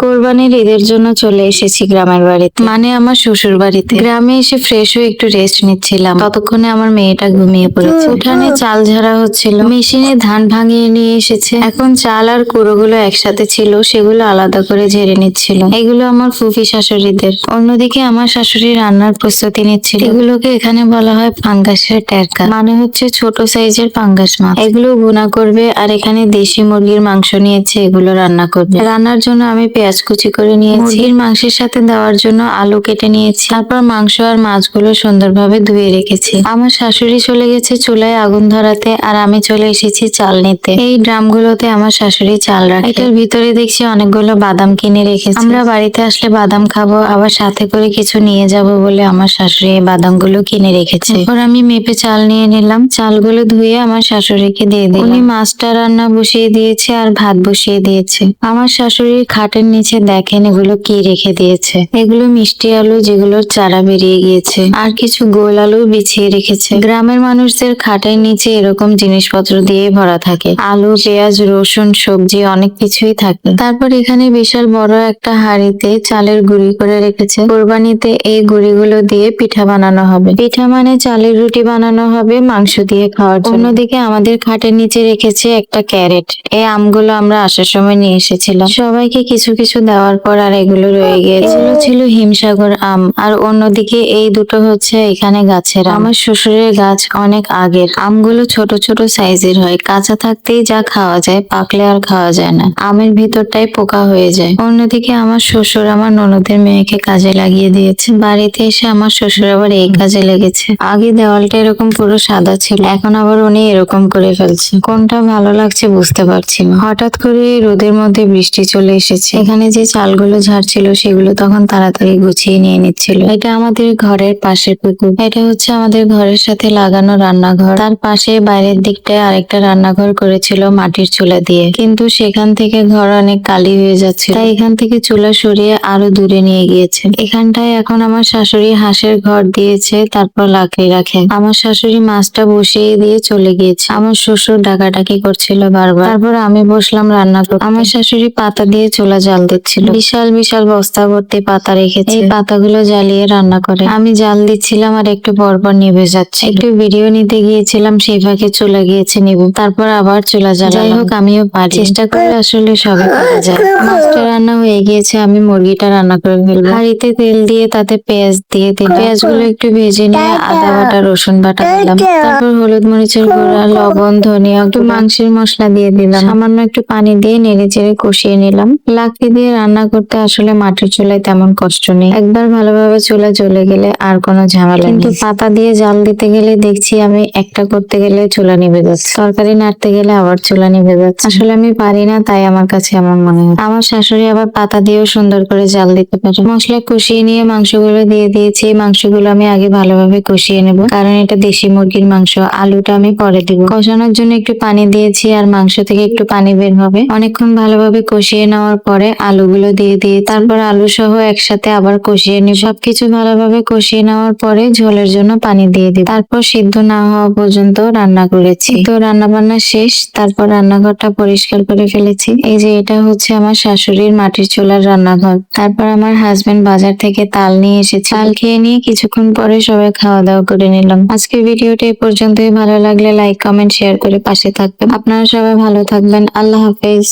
কোরবানির ঈদের জন্য চলে এসেছি গ্রামের বাড়িতে, মানে আমার শ্বশুর বাড়িতে। গ্রামে এসে ফ্রেশ হয়ে একটু রেস্ট নিচ্ছিলাম, ততক্ষণে আমার মেয়েটা ঘুমিয়ে পড়েছে। উঠানে চাল ঝাড়া হচ্ছিল, মেশিনে ধান ভাঙিয়ে নিয়ে এসেছে। এখন চাল আর কুড়োগুলো একসাথে ছিল, সেগুলো আলাদা করে ঝেড়ে নিচ্ছিল। এগুলো আমার ফুফি শাশুড়িদের। অন্যদিকে আমার শাশুড়ি রান্নার প্রস্তুতি নিচ্ছিল। এগুলোকে এখানে বলা হয় পাঙ্গাসের টেরকা, মানে হচ্ছে ছোট সাইজের পাঙ্গাস মাছ। এগুলো ভুনা করবে, আর এখানে দেশি মুরগির মাংস নিয়েছে, এগুলো রান্না করবে। রান্নার জন্য আমি পেঁয়াজ কুচি করে নিয়েছি, মুরগির মাংসের সাথে দেওয়ার জন্য আলু কেটে নিয়েছি, তারপর মাংস আর মাছগুলো সুন্দরভাবে ধুয়ে রেখেছি। আমার শাশুড়ি চলে গেছে চুলায় আগুন ধরাতে, আর আমি চলে এসেছি চাল নিতে। এই ড্রামগুলোতে আমার শাশুড়ি চাল রাখে। এটার ভিতরে দেখছি অনেকগুলো বাদাম কিনে রেখেছে। আমরা বাড়িতে আসলে বাদাম খাবো, আবার সাথে করে কিছু নিয়ে যাব বলে আমার শাশুড়ি এই বাদামগুলো কিনে রেখেছে। এরপর আমি মেপে চাল নিয়ে নিলাম, চালগুলো ধুয়ে আমার শাশুড়িকে দিয়ে দিলাম। উনি মাছটা রান্না বসিয়ে দিয়েছে আর ভাত বসিয়ে দিয়েছে। আমার শাশুড়ির খাটের নিচে দেখেন এগুলো কি রেখে দিয়েছে। এগুলো মিষ্টি আলু, যেগুলোর চারা বেরিয়ে গিয়েছে, আর কিছু গোল আলু বিছিয়ে রেখেছে। গ্রামের মানুষদের খাটের নিচে এরকম জিনিসপত্র দিয়ে ভরা থাকে, আলু, পেঁয়াজ, রসুন, সবজি, অনেক কিছুই থাকে। তারপর এখানে বিশাল বড় একটা হাঁড়িতে চালের গুঁড়ি করে রেখেছে। কোরবানিতে এই গুঁড়িগুলো দিয়ে পিঠা বানানো হবে। পিঠা মানে চালের রুটি বানানো হবে মাংস দিয়ে খাওয়ার জন্য। অন্যদিকে আমাদের খাটের নিচে রেখেছে একটা ক্যারেট। এই আমগুলো আমরা আসার সময় নিয়ে এসেছিলাম। সবাইকে কিছু কিছু দেওয়ার পর আর এগুলো রয়ে গিয়েছে। এগুলো ছিল হিমসাগর আম, আর অন্যদিকে এই দুটো হচ্ছে এখানে গাছের আম। আমার শ্বশুরের গাছ অনেক আগের। আমগুলো ছোট ছোট সাইজের হয়, কাঁচা থাকতেই যা খাওয়া যায়, পাকলে আর খাওয়া যায় না। আমের ভিতরটাই পোকা হয়ে যায়। অন্যদিকে আমার শ্বশুর আমার ননদের মেয়েকে কাজে লাগিয়ে দিয়েছে। বাড়িতে এসে আমার শ্বশুর আবার এই কাজে লেগেছে। আগে দেওয়ালটা এরকম পুরো সাদা ছিল, এখন আবার উনি এরকম করে ফেলছে। কোনটা ভালো লাগছে বুঝতে পারছি না। হঠাৎ করে রোদের মধ্যে বৃষ্টি চলে এসেছে। এখানে যে চালগুলো ঝাড়ছিল সেগুলো তখন তাড়াতাড়ি গুছিয়ে নিয়ে নিচ্ছিল। এটা আমাদের ঘরের পাশের পুকুর। এটা হচ্ছে আমাদের ঘরের সাথে লাগানো রান্নাঘর। তার পাশে বাইরের দিকটায় আরেকটা রান্নাঘর করেছিল মাটির চুলা দিয়ে, কিন্তু সেখান থেকে ঘর অনেক কালি হয়ে যাচ্ছে, তাই এখান থেকে চুলা সরিয়ে আরো দূরে নিয়ে গিয়েছে। এখানটায় এখন আমার শাশুড়ি হাঁসের ঘর দিয়েছে, তারপর লাকড়ি রাখে। আমার শাশুড়ি মাছটা বসিয়ে দিয়ে চলে গিয়েছে। আমার শ্বশুর ডাকাডাকি করছিল বারবার। তারপর আমি বসলাম রান্না করতে। আমার শাশুড়ি পাতা দিয়ে চুলা জাল দিচ্ছিল। বিশাল বিশাল বস্তা ভর্তি পাতা রেখেছে, এই পাতাগুলো জ্বালিয়ে রান্না করে। আমি জাল দিচ্ছিলাম আর একটু পরপর নিভে যাচ্ছে। একটু ভিডিও নিতে গিয়েছিলাম, সেই ফাঁকে চলে গিয়েছে নিভু। তারপর আবার চুলা জ্বালালাম। যাই হোক, আমিও পারি, চেষ্টা করলে আসলে সবই করা যায়। মাছটা রান্না হয়ে গিয়েছে, আমি মুরগিটা রান্না করে ফেলবো। হাঁড়িতে তেল দিয়ে তাতে পেঁয়াজ দিয়ে দিলাম। পেঁয়াজগুলো একটু ভেজে নিয়ে আদা বাটা, রসুন বাটা দিলাম। তারপর হলুদ মরিচের গুঁড়া, লবণ, ধনিয়া, একটু মাংসের মশলা দিয়ে দিলাম। সামান্য একটু পানি দিয়ে নেড়ে চেড়ে কষিয়ে নিলাম। লাকড়ি দিয়ে রান্না করতে আসলে মাটির চুলায় তেমন কষ্ট নেই। একবার ভালোভাবে চুলা জ্বলে গেলে আর কোনো ঝামেলা নেই। কিন্তু পাতা দিয়ে জাল দিতে গেলে দেখছি আমি একটা করতে গেলে চুলা নিভে যাচ্ছে, তরকারি নাড়তে গেলে আবার চুলা নিভে যাচ্ছে। আসলে আমি পারি না, তাই আমার কাছে এমন মনে হয়। আমার শাশুড়ি আবার পাতা দিয়েও সুন্দর করে জাল দিতে পারে। মশলা কষিয়ে নিয়ে মাংসগুলো দিয়ে দিয়েছি। মাংসগুলো আমি আগে ভালোভাবে কষিয়ে নেব, কারণ এটা দেশি মুরগির মাংস। আলুটা আমি পরে দিব। কষানোর জন্য একটু পানি দিয়েছি, আর মাংস থেকে একটু পানি বের হবে। অনেকক্ষণ ভালোভাবে কষিয়ে নেওয়ার পরে আলুগুলো দিয়ে তারপর আলু সহ একসাথে আবার কষিয়ে নিব। সবকিছু ভালোভাবে কষিয়ে নেওয়ার পরে ঝোলের জন্য পানি দিয়ে দিব। তারপর সিদ্ধ না হওয়া পর্যন্ত রান্না করেছি। তো রান্না বান্না শেষ, তারপর রান্নাঘরটা পরিষ্কার করে ফেলেছি। এই যে এটা হচ্ছে আমার শাশুড়ির মাটির চুলার রান্নাঘর। তারপর আমার হাজবেন্ড বাজার থেকে তাল নিয়ে এসেছে। তাল খেয়ে নিয়ে কিছুক্ষণ পরে সবাই খাওয়া দাওয়া করে নিলাম। আজকের ভিডিওটা এই পর্যন্তই। ভালো লাগলে লাইক, কমেন্ট, শেয়ার করে পাশে থাকবেন। আপনারা সবাই ভালো থাকবেন। আল্লাহ হাফেজ।